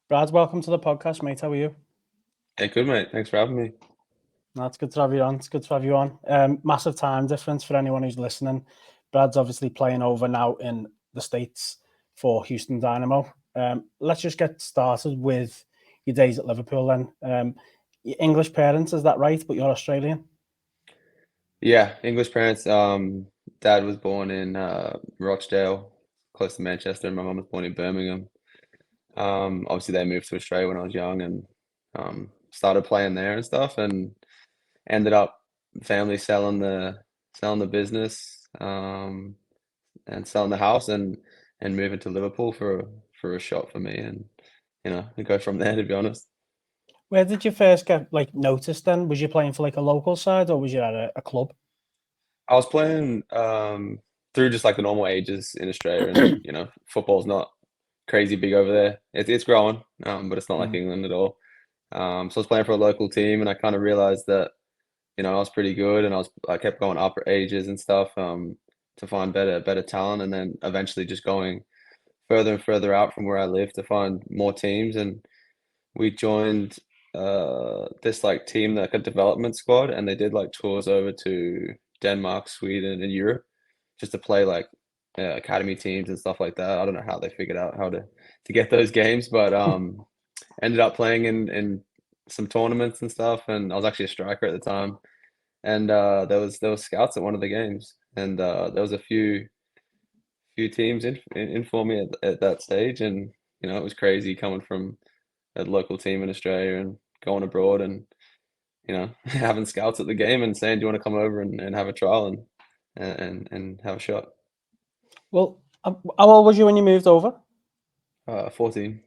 Brad, welcome to the podcast, mate. How are you? Hey, good mate. Thanks for having me. No, it's good to have you on. It's good to have you on. Massive time difference for anyone who's listening. Brad's obviously playing over now in the States for Houston Dynamo. Let's just get started with your days at Liverpool then. Your English parents, is that right? But you're Australian? Yeah, English parents. Dad was born in Rochdale, close to Manchester, and my mum was born in Birmingham. Obviously they moved to Australia when I was young and started playing there and stuff, and ended up family selling the business, and selling the house and moving to Liverpool for a shot for me, and go from there, to be honest. Where did you first get noticed then? Was you playing for a local side or was you at a club? I was playing through just like the normal ages in Australia, and football's not crazy big over there. It's growing, but it's not like Mm. England at all. So I was playing for a local team, and I kind of realized that I was pretty good, and I kept going up ages and stuff, to find better talent, and then eventually just going further and further out from where I live to find more teams. And we joined this like team, like a development squad, and they did like tours over to Denmark, Sweden, and Europe just to play like academy teams and stuff like that. I don't know how they figured out how to get those games, but ended up playing in some tournaments and stuff. And I was actually a striker at the time, and there was scouts at one of the games, and there was a few teams in for me at that stage. And it was crazy coming from a local team in Australia and going abroad, and having scouts at the game and saying, "Do you want to come over and have a trial and have a shot?" Well, how old was you when you moved over? 14.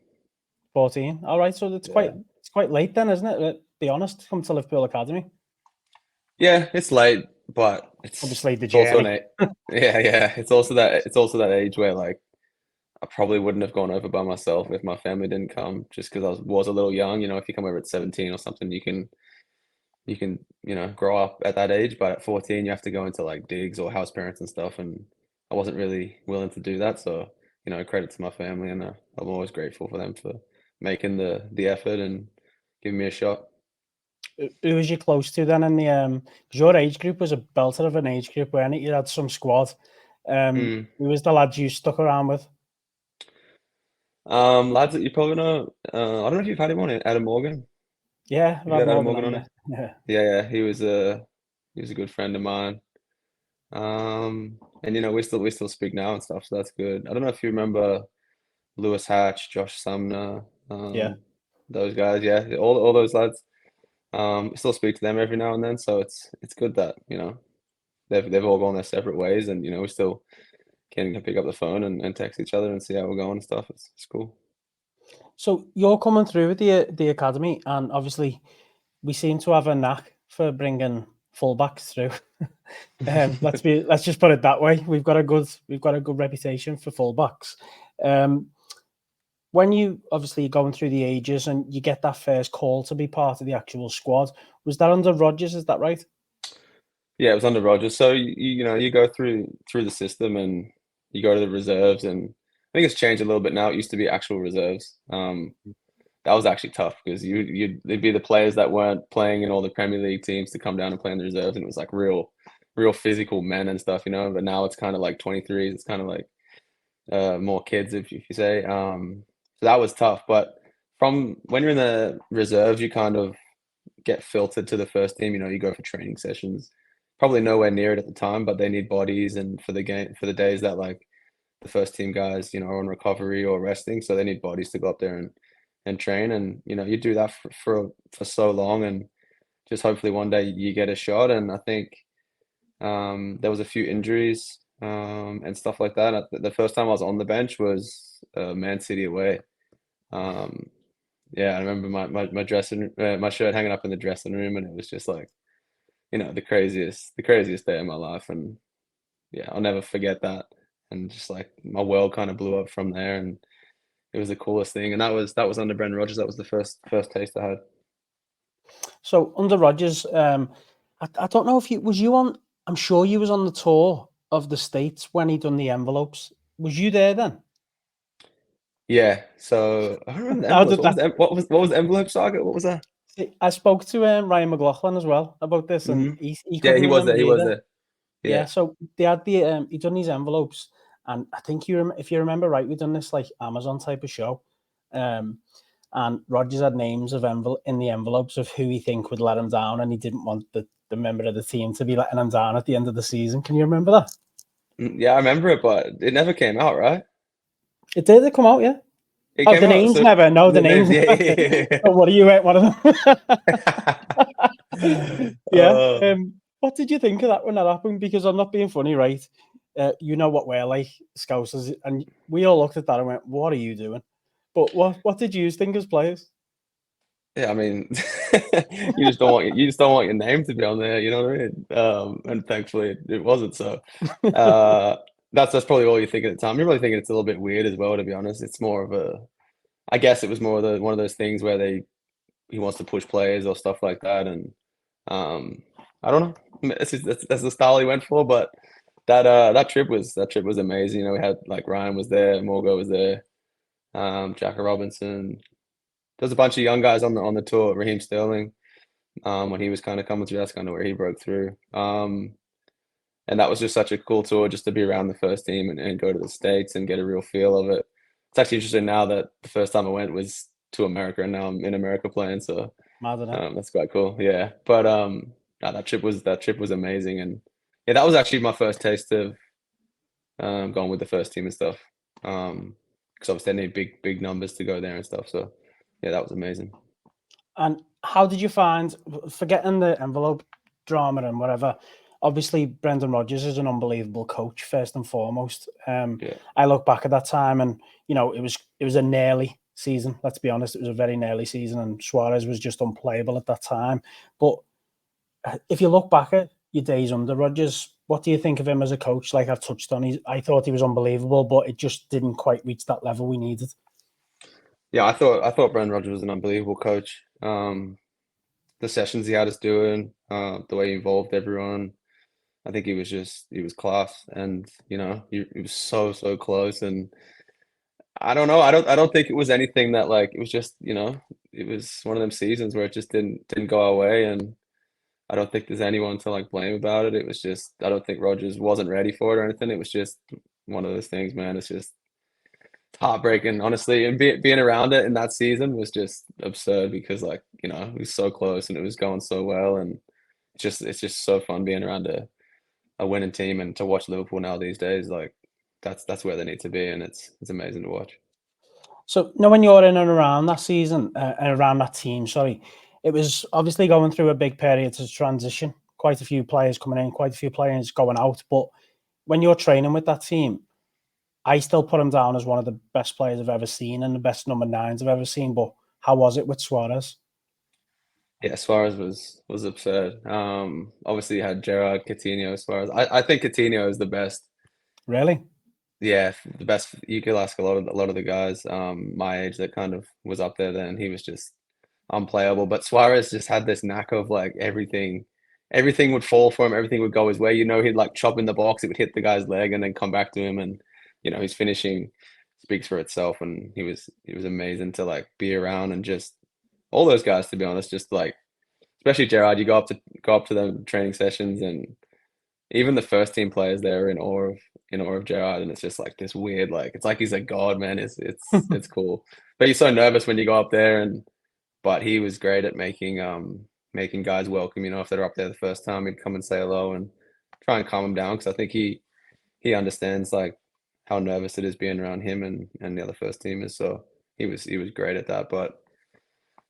14. All right, so Yeah. it's quite late then, isn't it? Be honest, come to Liverpool Academy. Yeah, it's late, but Obviously, the it's also an journey. age. Yeah. It's also that age where like I probably wouldn't have gone over by myself if my family didn't come, just because I was a little young. If you come over at 17 or something, you can grow up at that age, but at 14 you have to go into like digs or house parents and stuff, and I wasn't really willing to do that. So credit to my family, and I'm always grateful for them for making the effort and giving me a shot. Who was you close to then in the 'cause your age group was a belter of an age group, weren't it? You had some squad. Mm. Who was the lads you stuck around with? Lads that you probably know, I don't know if you've had him on it, Adam Morgan. Yeah, Have you Rob had Adam Morgan Morgan on, on yeah. it? Yeah. Yeah, he was a good friend of mine. And we still speak now and stuff, so that's good. I don't know if you remember Lewis Hatch, Josh Sumner, Yeah. those guys. Yeah, all those lads. I still speak to them every now and then, so it's good that they've all gone their separate ways, and we still can pick up the phone and text each other and see how we're going and stuff. It's cool. So you're coming through with the academy, and obviously we seem to have a knack for bringing fullbacks through. Let's just put it that way. We've got a good reputation for fullbacks. Um, when you obviously going through the ages and you get that first call to be part of the actual squad, was that under Rodgers? Is that right? Yeah, it was under Rodgers. So you go through the system, and you go to the reserves, and I think it's changed a little bit now. It used to be actual reserves. That was actually tough because it'd be the players that weren't playing in all the Premier League teams to come down and play in the reserves, and it was like real physical men and stuff. But now it's kind of like 23s. It's kind of like more kids, if you say. So that was tough. But from when you're in the reserves, you kind of get filtered to the first team. You go for training sessions. Probably nowhere near it at the time, but they need bodies, and for the days that like the first team guys, are on recovery or resting, so they need bodies to go up there and train. And you do that for so long, and just hopefully one day you get a shot. And I think there was a few injuries and stuff like that. The first time I was on the bench was Man City away. Um, yeah, I remember my shirt hanging up in the dressing room, and it was just like the craziest day of my life. And yeah, I'll never forget that. And just like my world kind of blew up from there, and it was the coolest thing. And that was under Brendan Rodgers. That was the first taste I had. So under Rodgers, I don't know if you on. I'm sure you was on the tour of the States when he done the envelopes. Was you there then? Yeah. So I don't remember the How envelopes. did that? What was the envelope saga? What was that? I spoke to Ryan McLaughlin as well about this, and Hmm. he Yeah, couldn't he was there. remember He was either. there. Yeah, Yeah. so they had he done these envelopes, and I think if you remember right, we done this like Amazon type of show, um, and Rodgers had names of in the envelopes of who he think would let him down, and he didn't want the member of the team to be letting him down at the end of the season. Can you remember that? Yeah, I remember it, but it never came out, right? It did. Come out, yeah. It Oh, came the out. names So never. No, the the names names, yeah, never. yeah, Don't worry, you ain't one of yeah. them. Yeah. Uh, What did you think of that when that happened? Because I'm not being funny, right? You know what we're like, Scousers, and we all looked at that and went, "What are you doing?" But what did you think as players? yeah, I mean, you just don't want your name to be on there, you know what I mean? And thankfully it wasn't. So uh, that's probably all you think at the time. You're probably thinking it's a little bit weird as well, to be honest. It's more of a, I guess it was more of one of those things where he wants to push players or stuff like that, and um, I don't know. That's the style he went for, but that trip was amazing. You know, we had like Ryan was there, Morgo was there, Jacka Robinson. There's a bunch of young guys on the tour. Raheem Sterling, when he was kind of coming through, that's kind of where he broke through. And that was just such a cool tour just to be around the first team and go to the States and get a real feel of it. It's actually interesting now that the first time I went was to America, and now I'm in America playing. So Mad, innit? that's quite cool. Yeah, but no, that trip was amazing, and yeah, that was actually my first taste of going with the first team and stuff. Because obviously they need big numbers to go there and stuff. So yeah, that was amazing. And how did you find, forgetting the envelope drama and whatever? Obviously, Brendan Rodgers is an unbelievable coach, first and foremost. Yeah. I look back at that time, and it was a nearly season. Let's be honest, it was a very nearly season, and Suarez was just unplayable at that time. But if you look back at your days under Rodgers, what do you think of him as a coach? Like I've touched on, I thought he was unbelievable, but it just didn't quite reach that level we needed. Yeah, I thought Brendan Rodgers was an unbelievable coach. The sessions he had us doing, the way he involved everyone, I think he was class, and you know he was so close. And I don't know, I don't think it was anything that like it was just it was one of them seasons where it just didn't go our way, and I don't think there's anyone to like blame about it. It was just I don't think Rodgers wasn't ready for it or anything. It was just one of those things, man. It's just heartbreaking, honestly. And being around it in that season was just absurd because, like, it was so close and it was going so well, and it's just so fun being around a winning team and to watch Liverpool now these days. Like, that's where they need to be, and it's amazing to watch. So, when you're in and around that season, and around that team, sorry, it was obviously going through a big period of transition. Quite a few players coming in, quite a few players going out. But when you're training with that team, I still put him down as one of the best players I've ever seen and the best number nines I've ever seen. But how was it with Suarez? Yeah, Suarez was absurd. Obviously you had Gerrard, Coutinho, Suarez. I think Coutinho is the best. Really? Yeah, the best. You could ask a lot of the guys my age that kind of was up there then. He was just unplayable. But Suarez just had this knack of like everything would fall for him, everything would go his way. He'd like chop in the box, it would hit the guy's leg and then come back to him, and his finishing speaks for itself. And he was amazing to like be around, and just all those guys, to be honest, just like especially Gerard, you go up to them training sessions, and even the first team players there are in awe of Gerard, and it's just like this weird, like it's like he's a god, man. It's cool, but you're so nervous when you go up there, and but he was great at making guys welcome. If they're up there the first time, he'd come and say hello and try and calm them down, because I think he understands like how nervous it is being around him and the other first teamers. So he was great at that. But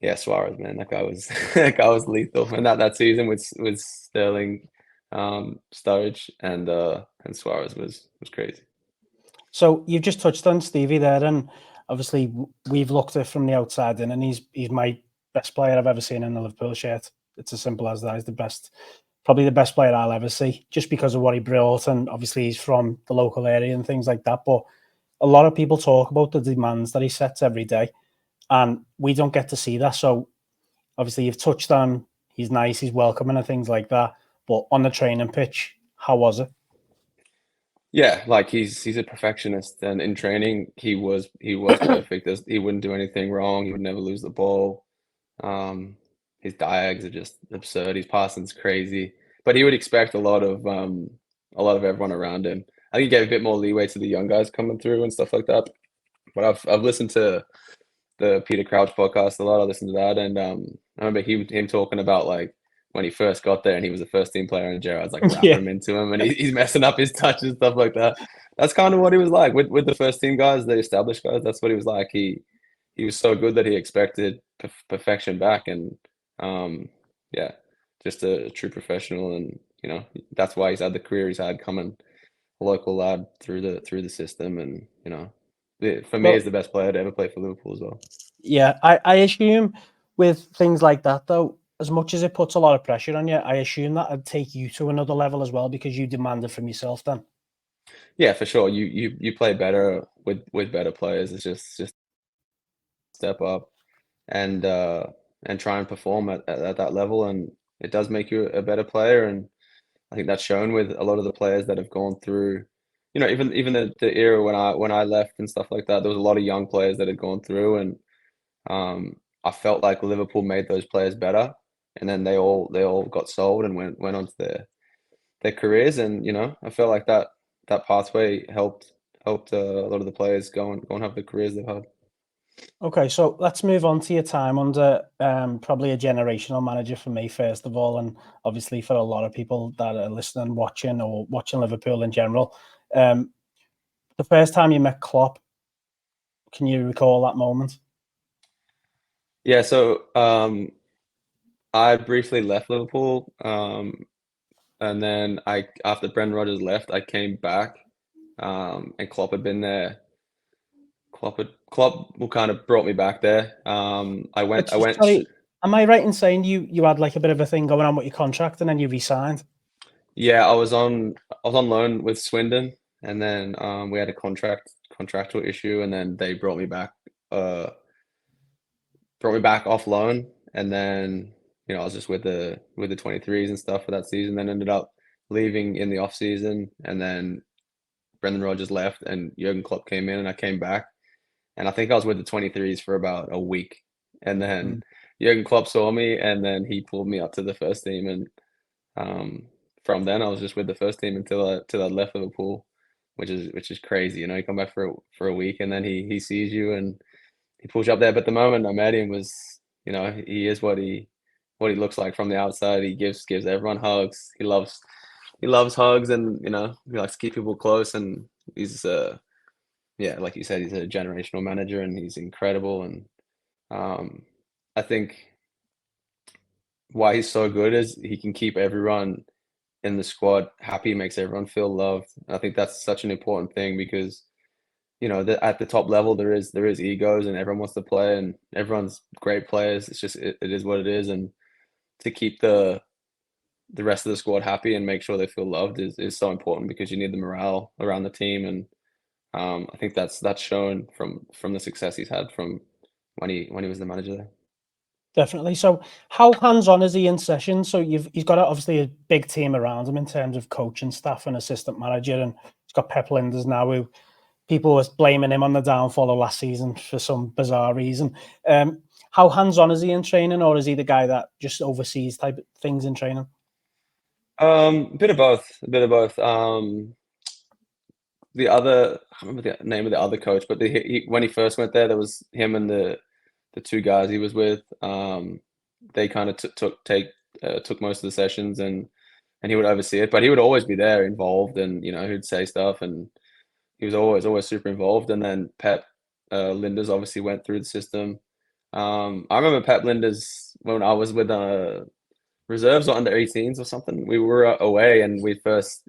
yeah, Suarez, man, that guy was that guy was lethal. And that season with Sterling, Sturridge, and Suarez was crazy. So you've just touched on Stevie there, and obviously we've looked at it from the outside in, and he's my best player I've ever seen in the Liverpool shirt. It's as simple as that. He's the best, probably the best player I'll ever see, just because of what he brought, and obviously he's from the local area and things like that. But a lot of people talk about the demands that he sets every day, and we don't get to see that. So obviously you've touched on he's nice, he's welcoming, and things like that. But on the training pitch, how was it? Yeah, like he's a perfectionist, and in training he was perfect. He wouldn't do anything wrong. He would never lose the ball. Um, his diags are just absurd. His passing's crazy, but he would expect a lot of everyone around him. I think he gave a bit more leeway to the young guys coming through and stuff like that. But I've listened to the Peter Crouch podcast a lot. I listened to that, and I remember him talking about like when he first got there and he was a first team player, and Gerard's like Yeah. rapping him into him, and he's messing up his touch and stuff like that. That's kind of what he was like with the first team guys, the established guys. That's what he was like. He was so good that he expected perfection back, and yeah, just a true professional, and that's why he's had the career he's had, coming a local lad through the system, and for me, he's Well, the best player to ever play for Liverpool as well. yeah, I assume with things like that, though, as much as it puts a lot of pressure on you, I assume that would take you to another level as well because you demand it from yourself then. Yeah, for sure. You play better with better players. It's just step up and try and perform at that level, and it does make you a better player. And I think that's shown with a lot of the players that have gone through. Even the era when I left and stuff like that, there was a lot of young players that had gone through, and I felt like Liverpool made those players better, and then they all got sold and went on to their careers, and I felt like that pathway helped a lot of the players go and have the careers they've had. Okay, so let's move on to your time under probably a generational manager for me, first of all, and obviously for a lot of people that are listening, watching, or watching Liverpool in general. The first time you met Klopp, can you recall that moment? Yeah, so I briefly left Liverpool, and then after Brendan Rodgers left, I came back, and Klopp had been there. Klopp kind of brought me back there. I went. Sorry, am I right in saying you had like a bit of a thing going on with your contract and then you resigned? Yeah, I was on loan with Swindon, and then we had a contractual issue, and then they uh brought me back off loan, and then I was just with the 23s and stuff for that season. Then ended up leaving in the off season, and then Brendan Rodgers left, and Jurgen Klopp came in, and I came back, and I think I was with the 23s for about a week, and then Mm. Jurgen Klopp saw me, and then he pulled me up to the first team, and from then I was just with the first team until I left Liverpool, which is crazy. You come back for a week, and then he sees you and he pulls you up there. But the moment I met him was, he is what he looks like from the outside. He gives everyone hugs. He loves hugs, and he likes to keep people close. And he's yeah, like you said, he's a generational manager, and he's incredible. And I think why he's so good is he can keep everyone in the squad happy, makes everyone feel loved. I think that's such an important thing because at the top level there is egos, and everyone wants to play, and everyone's great players. It's just it is what it is, and to keep the rest of the squad happy and make sure they feel loved is so important because you need the morale around the team, and I think that's shown from the success he's had from when he was the manager there. Definitely. So, how hands-on is he in session? So he's got obviously a big team around him in terms of coaching staff and assistant manager, and he's got Pep Linders now, who people were blaming him on the downfall of last season for some bizarre reason. How hands-on is he in training, or is he the guy that just oversees type of things in training? A bit of both. A bit of both. The other, I can't remember the name of the other coach, but when he first went there was him and the two guys he was with. They kind of took most of the sessions, and he would oversee it, but he would always be there involved, and he'd say stuff, and he was always super involved. And then Pep Linders obviously went through the system. I remember Pep Linders when I was with reserves or under 18s or something. We were away, and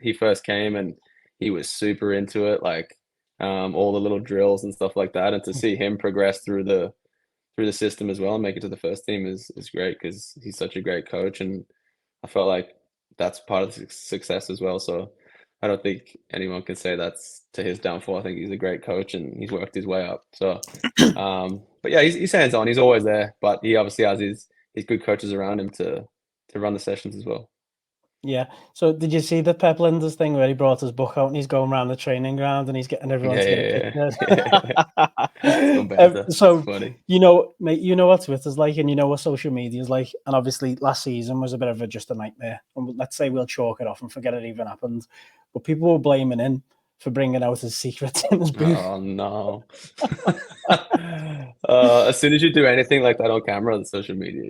he first came, and he was super into it, like all the little drills and stuff like that. And to see him progress through the system as well and make it to the first team is great because he's such a great coach, and I felt like that's part of the success as well. So I don't think anyone can say that's to his downfall. I think he's a great coach, and he's worked his way up. So, but yeah, he's hands on. He's always there, but he obviously has his good coaches around him to run the sessions as well. Yeah. So did you see the Pep Linders thing where he brought his book out and he's going around the training ground and he's getting everyone Yeah, to get a yeah, picture? yeah. It's good banter. It's So funny. mate, you know what Twitter's like, and you know what social media is like. And obviously, last season was a bit of just a nightmare. And let's say we'll chalk it off and forget it even happened. But people were blaming him for bringing out his secrets in his booth. Oh no. As soon as you do anything like that on camera on social media,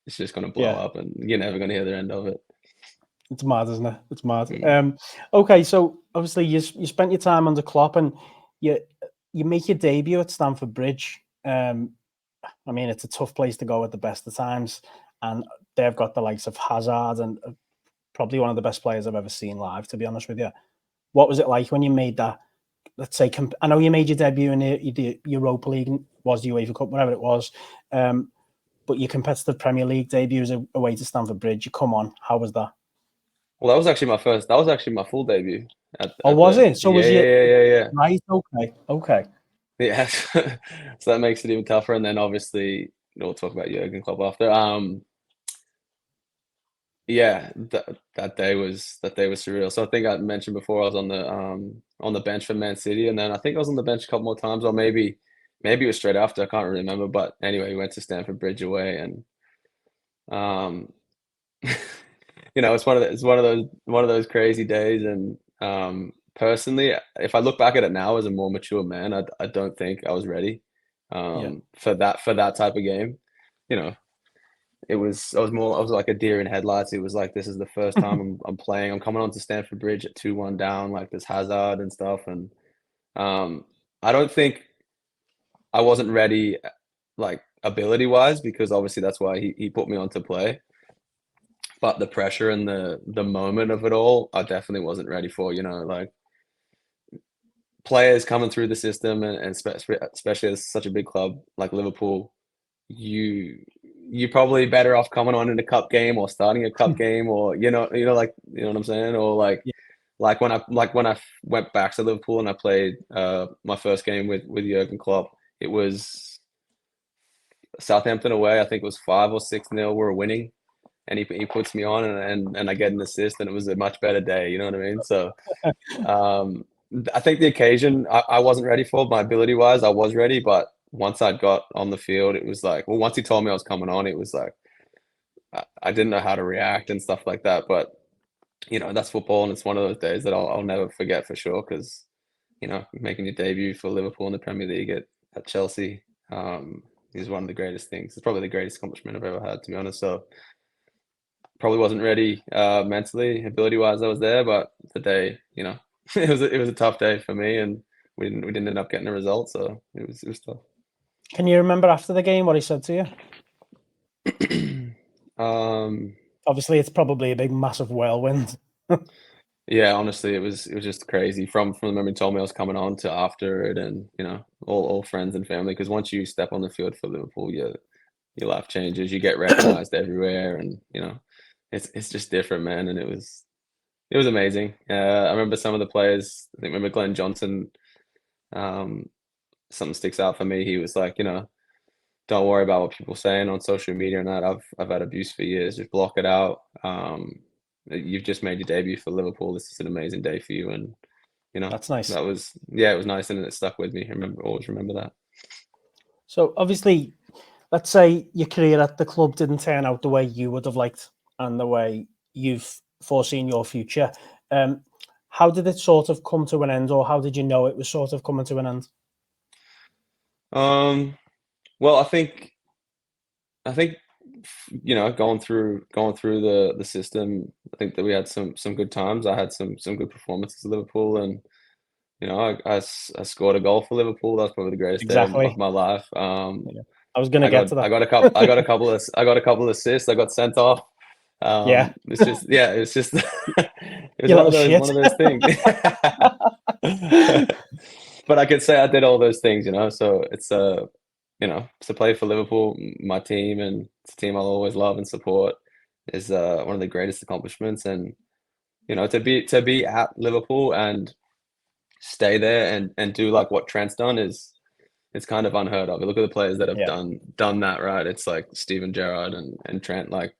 it's just gonna blow Yeah. up and you're never gonna hear the end of it. It's mad, isn't it? It's mad. Mm. Okay, so obviously you spent your time under Klopp and you you make your debut at Stamford Bridge. I mean, it's a tough place to go at the best of times, and they've got the likes of Hazard and probably one of the best players I've ever seen live. To be honest with you, what was it like when you made that? Let's say, I know you made your debut in the Europa League, was the UEFA Cup, whatever it was, but your competitive Premier League debut is away to Stamford Bridge. You come on, how was that? Well, that was actually my first. That was actually my full debut Oh, at was the. it? So Yeah, was you yeah, yeah, yeah, right? Okay, okay. yeah. So that makes it even tougher. And then obviously we'll talk about Jurgen Klopp after. Yeah, that day was surreal. So I think I mentioned before I was on the bench for Man City, and then I think I was on the bench a couple more times, or maybe it was straight after. I can't really remember. But anyway, we went to Stamford Bridge away, and um, it's one of those crazy days. And personally, if I look back at it now as a more mature man, I don't think I was ready Yeah. for that type of game. You know, I was like a deer in headlights. It was like this is the first time I'm playing. I'm coming onto Stamford Bridge at 2-1 down, like this Hazard and stuff. And um, I don't think I wasn't ready, like ability wise, because obviously that's why he put me on to play. But the pressure and the moment of it all, I definitely wasn't ready for. Like players coming through the system, and especially as such a big club like Liverpool, you you're probably better off coming on in a cup game or starting a cup game, or like what I'm saying, or Yeah. like when I went back to Liverpool and I played my first game with Jurgen Klopp. It was Southampton away. I think it was 5 or 6-0. We're winning, and he puts me on, and I get an assist, and it was a much better day. You know what I mean? So um, I think the occasion I wasn't ready for. My ability wise, I was ready, but once I got on the field, it was like, well, once he told me I was coming on, it was like I didn't know how to react and stuff like that. But that's football, and it's one of those days that I'll never forget for sure. Because making your debut for Liverpool in the Premier League at Chelsea is one of the greatest things. It's probably the greatest accomplishment I've ever had, to be honest. So probably wasn't ready mentally, ability wise. I was there, but the day, it was a tough day for me, and we didn't end up getting a result. So it was tough. Can you remember after the game what he said to um, you? Obviously, it's probably a big, massive whirlwind. yeah, honestly, it was just crazy from the moment he told me I was coming on to after it, and all friends and family. Because once you step on the field for Liverpool, your life changes. You get recognized everywhere, and it's just different, man. And it was amazing. I remember some of the players. I think remember Glenn Johnson. Um, Something sticks out for me. He was like, don't worry about what people are saying on social media and that. I've had abuse for years. Just block it out. You've just made your debut for Liverpool. This is an amazing day for you, and That's nice. it was nice, and it stuck with me. Always remember that. So obviously, let's say your career at the club didn't turn out the way you would have liked and the way you've foreseen your future. Um, how did it sort of come to an end, or how did you know it was sort of coming to an end? Well, I think going through the system, I think that we had some good times. I had some good performances at Liverpool, and I scored a goal for Liverpool. That's probably the greatest day of Exactly. my life. Yeah. I was going to I get got to I got a couple I got a that. couple of I got a couple of assists. I got sent off. Yeah. It's just it's just it was You one little of those shit. one of those things. But I could say I did all those things, So it's to play for Liverpool, my team, and it's a team I'll always love and support, is one of the greatest accomplishments. And to be at Liverpool and stay there and do like what Trent's done is it's kind of unheard of. You look at the players that have Yeah. done that, right? It's like Steven Gerrard and Trent. Like,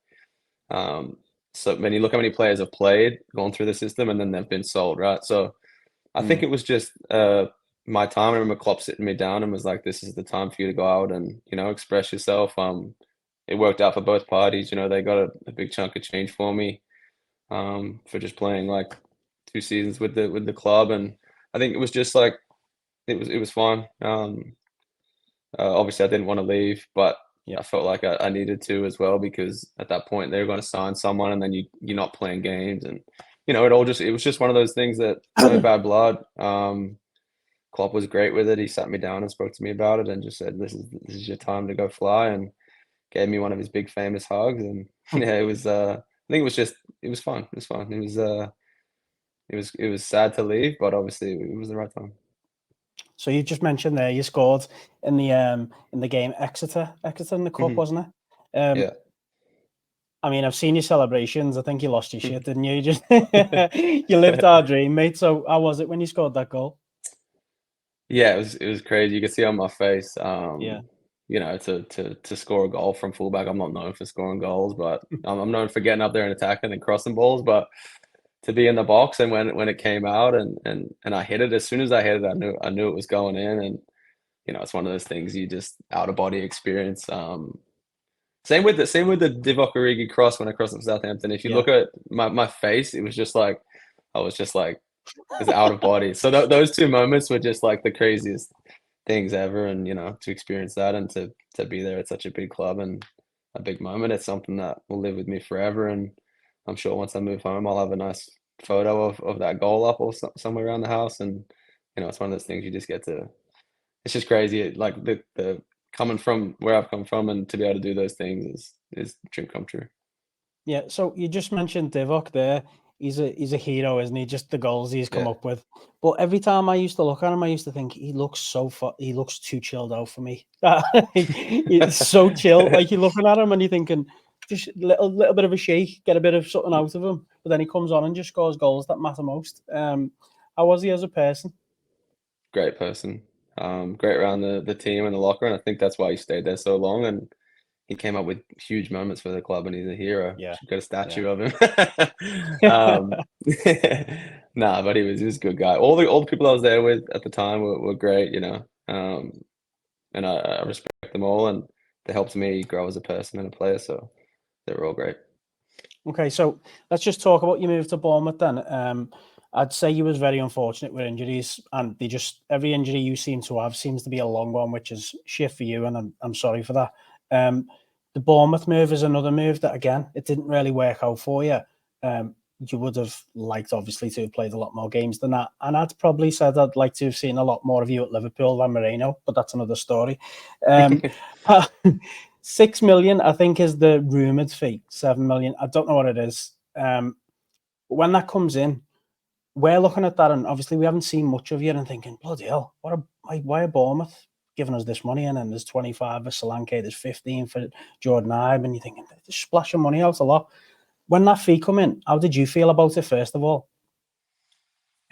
um, so when you look how many players have played, gone through the system, and then they've been sold, right? So I think Mm. it was just my time. I remember Klopp sitting me down and was like, "This is the time for you to go out and express yourself." It worked out for both parties. They got a big chunk of change for me for just playing like 2 seasons with the club, and I think it was just like it was fun. Obviously, I didn't want to leave, but Yeah. I felt like I needed to as well because at that point they were going to sign someone, and then you're not playing games, and it was just one of those things that no bad blood. Klopp was great with it. He sat me down and spoke to me about it, and just said, "This is your time to go fly," and gave me one of his big famous hugs. And yeah, it was. I think it was fun. It was fun. It was sad to leave, but obviously it was the right time. So you just mentioned there you scored in the game Exeter in the cup, wasn't it? Yeah. I mean, I've seen your celebrations. I think you lost your shit, didn't you? You just you lived our dream, mate. So how was it when you scored that goal? Yeah, it was crazy. You could see on my face, Yeah. to score a goal from fullback. I'm not known for scoring goals, but I'm known for getting up there and attacking and crossing balls. But to be in the box and when it came out and I hit it, as soon as I hit it, I knew it was going in, and it's one of those things you just out of body experience. Same with the Divock Origi cross when I crossed at Southampton. If you Yeah. look at my face, it was just like I was just like is out of body. So those two moments were just like the craziest things ever, and to experience that and to be there at such a big club and a big moment, it's something that will live with me forever. And I'm sure once I move home, I'll have a nice photo of that goal up or somewhere around the house. And it's one of those things you just get to. It's just crazy, like the coming from where I've come from and to be able to do those things is a dream come true. Yeah. So you just mentioned Divock there. He's a hero, isn't he? Just the goals he's come Yeah. up with. But every time I used to look at him, I used to think he looks he looks too chilled out for me. He's so chill. Like you're looking at him and you're thinking, just little bit of a shake, get a bit of something out of him. But then he comes on and just scores goals that matter most. How was he as a person? Great person. Great around the team and the locker, and I think that's why he stayed there so long. And he came up with huge moments for the club, and he's a hero. Yeah. Should get a Yeah. statue of him. Nah, but he was a good guy. All the people I was there with at the time were great, and I respect them all, and they helped me grow as a person and a player. So they were all great. Okay, so let's just talk about your move to Bournemouth then. I'd say you was very unfortunate with injuries, and every injury you seem to have seems to be a long one, which is shit for you, and I'm sorry for that. The Bournemouth move is another move that again it didn't really work out for you. You would have liked obviously to have played a lot more games than that, and I'd probably said I'd like to have seen a lot more of you at Liverpool than Moreno, but that's another story. Um, 6 million, I think, is the rumored fee. 7 million, I don't know what it is. When that comes in, we're looking at that, and obviously we haven't seen much of you, and thinking, bloody hell, why are Bournemouth giving us this money? And then there's 25 for Solanke, there's 15 for Jordan Ibe, and you're thinking, they're just splashing money out a lot. When that fee come in, how did you feel about it, first of all?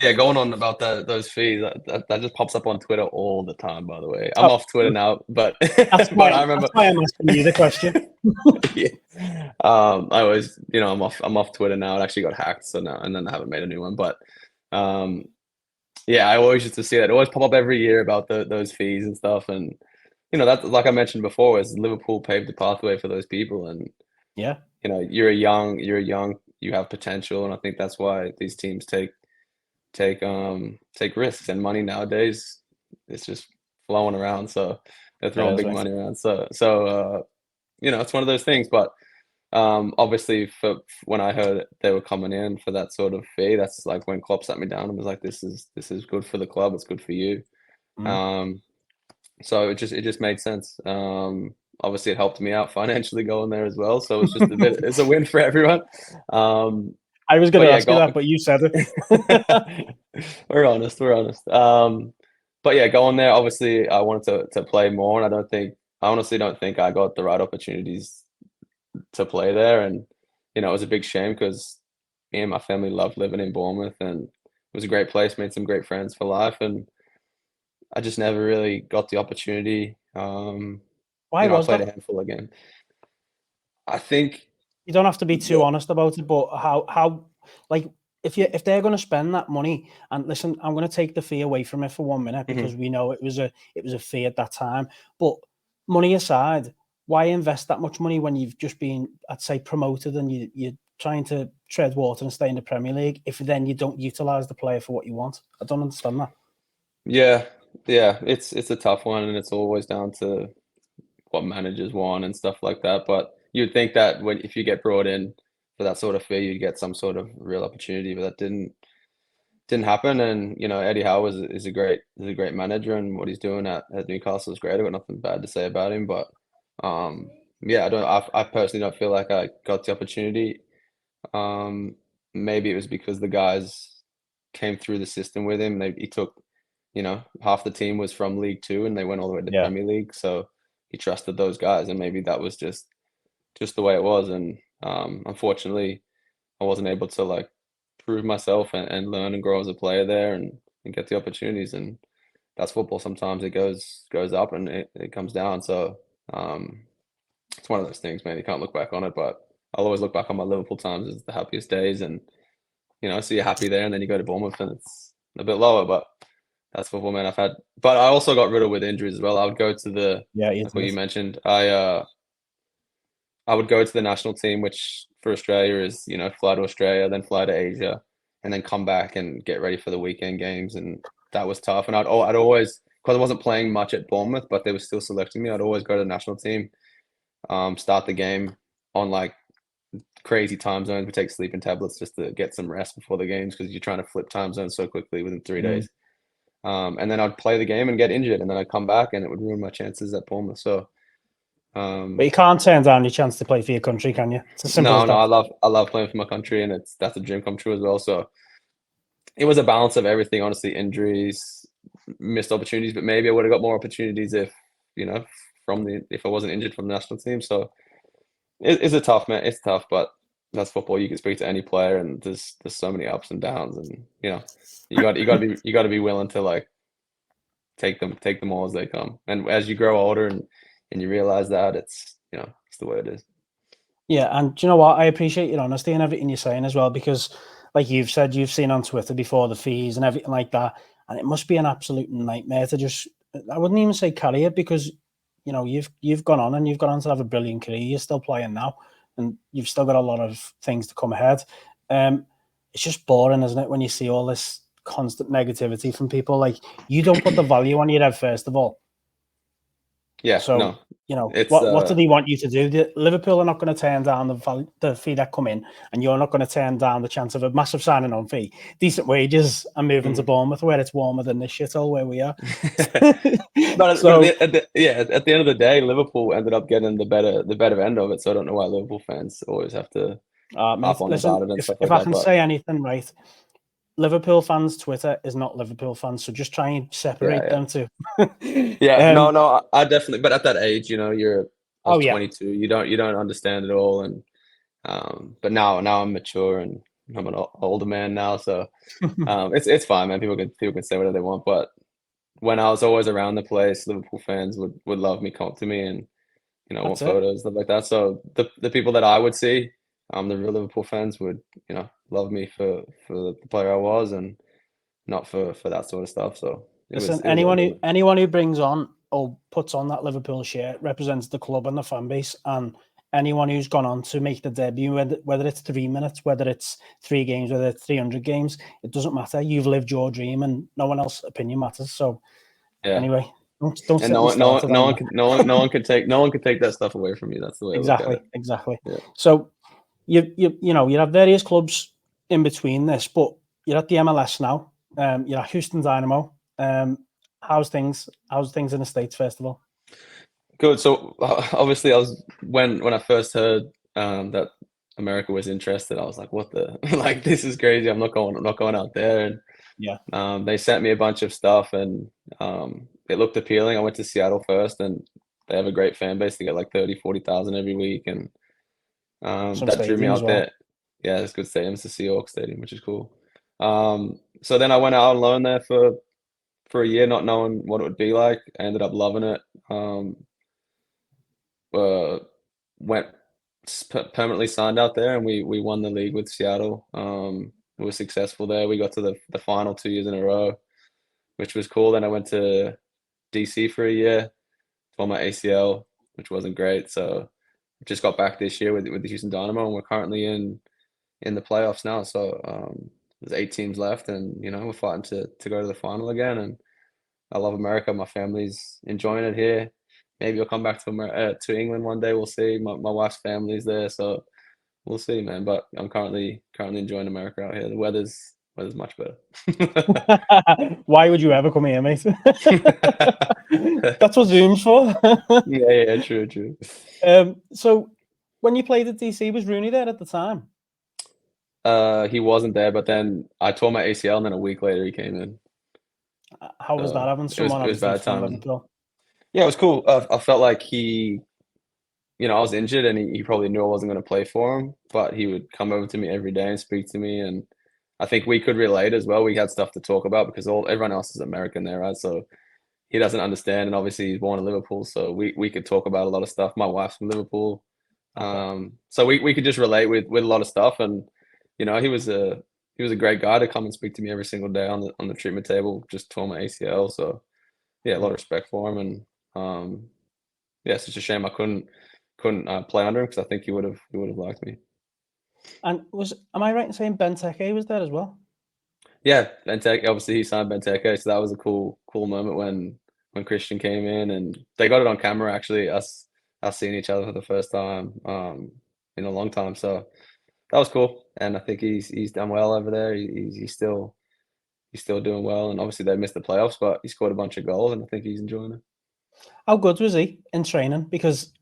Yeah, going on about those fees, that just pops up on Twitter all the time, by the way. I'm Oh, off Twitter now, but that's but I remember. that's why I'm asking you the question. Yeah. I always, I'm off Twitter now. It actually got hacked, so now and then I haven't made a new one. But um, yeah, I always used to see that. It always pop up every year about those fees and stuff. And that, like I mentioned before, is Liverpool paved the pathway for those people. And Yeah, you have potential, and I think that's why these teams take risks. And money nowadays, it's just flowing around. So they're that throwing is big right. money around. So it's one of those things. But obviously, for when I heard they were coming in for that sort of fee, that's like when Klopp sat me down and was like, "This is good for the club. It's good for you." Mm. Um, so it just made sense. Obviously, it helped me out financially going there as well. So it's just it's a win for everyone. I was going But to yeah, ask you that, but you said it. we're honest. We're honest. But yeah, going there, obviously, I wanted to play more, and I honestly don't think I got the right opportunities to play there. And it was a big shame because me and my family loved living in Bournemouth, and it was a great place. Made some great friends for life, and I just never really got the opportunity. Why I was played a that? handful of games. I think you don't have to be too honest about it, but how like if they're going to spend that money, and listen, I'm going to take the fee away from it for 1 minute because we know it was a fee at that time. But money aside, why invest that much money when you've just been, I'd say, promoted and you're trying to tread water and stay in the Premier League if then you don't utilise the player for what you want? I don't understand that. Yeah, it's a tough one, and it's always down to what managers want and stuff like that. But you'd think that if you get brought in for that sort of fee, you'd get some sort of real opportunity, but that didn't happen. And Eddie Howe is a great manager, and what he's doing at Newcastle is great. I've got nothing bad to say about him, but yeah, I personally don't feel like I got the opportunity. Maybe it was because the guys came through the system with him. He took, half the team was from League Two and they went all the way to Premier League, so he trusted those guys, and maybe that was just the way it was. And unfortunately, I wasn't able to prove myself and learn and grow as a player there and get the opportunities. And that's football. Sometimes it goes up and it comes down. So it's one of those things, man. You can't look back on it, but I'll always look back on my Liverpool times as the happiest days. And so you're happy there, and then you go to Bournemouth and it's a bit lower, but that's football, man. But I also got riddled with injuries as well. I would go to like what you mentioned. I would go to the national team, which for Australia is, fly to Australia, then fly to Asia, and then come back and get ready for the weekend games. And that was tough. And I'd always, because I wasn't playing much at Bournemouth, but they were still selecting me, I'd always go to the national team, start the game on crazy time zones. We take sleeping tablets just to get some rest before the games because you're trying to flip time zones so quickly within 3 days. And then I'd play the game and get injured, and then I'd come back and it would ruin my chances at Bournemouth. So, but you can't turn down your chance to play for your country, can you? It's as simple as that. I love playing for my country, and that's a dream come true as well. So it was a balance of everything, honestly. Injuries, missed opportunities, but maybe I would have got more opportunities if I wasn't injured from the national team. So it's a tough, man. It's tough, but that's football. You can speak to any player, and there's so many ups and downs, and you got to be willing to take them all as they come. And as you grow older and you realize that it's the way it is. Yeah, and do you know what? I appreciate your honesty and everything you're saying as well, because like you've said, you've seen on Twitter before the fees and everything like that, and it must be an absolute nightmare to just, I wouldn't even say carry it, because you've gone on to have a brilliant career. You're still playing now, and you've still got a lot of things to come ahead. It's just boring, isn't it, when you see all this constant negativity from people? Like, you don't put the value on your head, first of all. Yeah. So, no. What do they want you to do? Liverpool are not going to turn down the fee that come in, and you're not going to turn down the chance of a massive signing on fee, decent wages, and moving to Bournemouth, where it's warmer than this shithole where we are. But at the end of the day, Liverpool ended up getting the better end of it. So I don't know why Liverpool fans always have to hop on about it and stuff like that. If I can say anything right, Liverpool fans' Twitter is not Liverpool fans, so just try and separate them two. No, I definitely. But at that age, you're 22. You don't understand it all, and but now I'm mature and I'm an older man now, so it's fine, man. People can say whatever they want, but when I was always around the place, Liverpool fans would love me, come up to me, and want photos, stuff like that. So the people that I would see, the real Liverpool fans would love me for the player I was, and not for that sort of stuff. So listen, anyone who brings on or puts on that Liverpool shirt represents the club and the fan base, and anyone who's gone on to make the debut, whether it's 3 minutes, whether it's 3 games, whether it's 300 games, it doesn't matter. You've lived your dream, and no one else's opinion matters. So anyway, don't. And no one can take that stuff away from you. That's the way. Exactly. Yeah. So you have various clubs in between this, but you're at the MLS now. You're at Houston Dynamo. How's things in the States, first of all? Good. So obviously, when I first heard that America was interested, I was like, "What the this is crazy! I'm not going out there." And they sent me a bunch of stuff, and it looked appealing. I went to Seattle first, and they have a great fan base. They get 30,000-40,000 every week, and that drew me out there. Yeah, it's a good stadium. It's the Seahawks Stadium, which is cool. So then I went out on loan there for a year, not knowing what it would be like. I ended up loving it. permanently signed out there, and we won the league with Seattle. We were successful there. We got to the final 2 years in a row, which was cool. Then I went to DC for a year, tore my ACL, which wasn't great. So just got back this year with the Houston Dynamo, and we're currently in the playoffs now. So there's 8 teams left, and we're fighting to go to the final again. And I love America. My family's enjoying it here. Maybe I'll come back to England one day. We'll see. My wife's family's there, so we'll see, man. But I'm currently enjoying America out here. The weather's much better. Why would you ever come here, mate? That's what Zoom's for. Yeah, true. So when you played at DC, was Rooney there at the time? He wasn't there, but then I tore my ACL, and then a week later he came in. How was that having someone it was bad from timing. Liverpool? Yeah, it was cool. I felt like he, I was injured, and he probably knew I wasn't going to play for him, but he would come over to me every day and speak to me, and I think we could relate as well. We had stuff to talk about because everyone else is American there, right? So he doesn't understand, and obviously he's born in Liverpool, so we could talk about a lot of stuff. My wife's from Liverpool, so we could just relate with a lot of stuff, and he was a great guy to come and speak to me every single day on the treatment table. Just tore my ACL, so yeah, a lot of respect for him, and yeah, it's just a shame I couldn't play under him because I think he would have liked me. And am I right in saying Benteke was there as well? Yeah, Benteke, obviously he signed Benteke, so that was a cool moment when Christian came in, and they got it on camera actually, us seeing each other for the first time in a long time. So that was cool, and I think he's done well over there. He's still doing well, and obviously they missed the playoffs, but he scored a bunch of goals, and I think he's enjoying it. How good was he in training? Because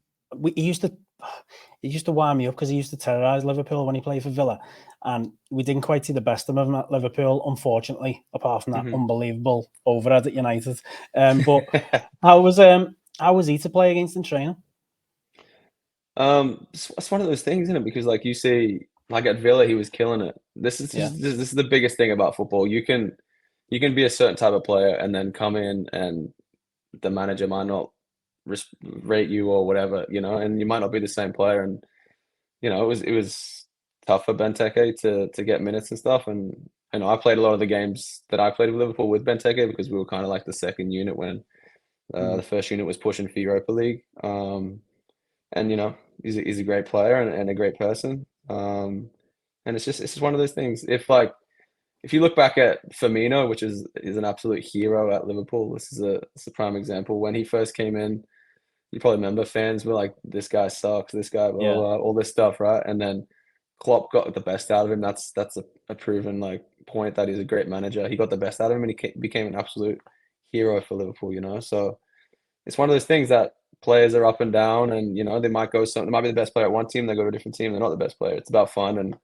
he used to wind me up because he used to terrorise Liverpool when he played for Villa, and we didn't quite see the best of him at Liverpool, unfortunately, apart from that unbelievable overhead at United. But how was he to play against in training? It's one of those things, isn't it? Because like you see, like at Villa, he was killing it. This is the biggest thing about football. You can be a certain type of player and then come in and the manager might not rate you or whatever, and you might not be the same player. And it was tough for Benteke to get minutes and stuff. And I played a lot of the games that I played with Liverpool with Benteke because we were kind of like the second unit when the first unit was pushing for Europa League. And he's a great player and a great person. And it's just one of those things. If you look back at Firmino, which is an absolute hero at Liverpool, this is a prime example. When he first came in, you probably remember fans were like, "This guy sucks. This guy, blah, blah, all this stuff," right? And then Klopp got the best out of him. That's a proven like point that he's a great manager. He got the best out of him, and he became an absolute hero for Liverpool. So it's one of those things that players are up and down, and they might be the best player at one team, they go to a different team, they're not the best player. It's about fun and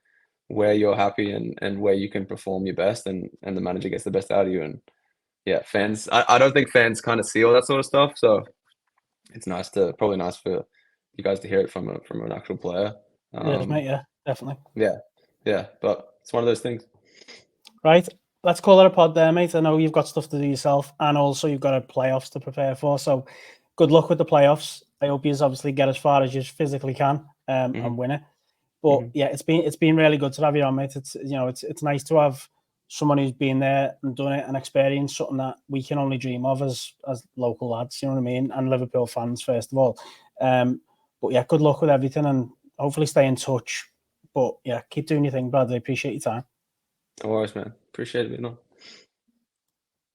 where you're happy and where you can perform your best, and the manager gets the best out of you. And yeah, fans, I don't think fans kind of see all that sort of stuff, so it's probably nice for you guys to hear it from an actual player. Mate, yeah, definitely. Yeah, but it's one of those things. Right, let's call it a pod there, mate. I know you've got stuff to do yourself, and also you've got a playoffs to prepare for, so good luck with the playoffs. I hope you obviously get as far as you physically can and win it. But yeah, it's been really good to have you on, mate. It's nice to have someone who's been there and done it and experienced something that we can only dream of as local lads. You know what I mean? And Liverpool fans, first of all. But yeah, good luck with everything, and hopefully stay in touch. But yeah, keep doing your thing, Brad. I appreciate your time. No worries, man. Appreciate it.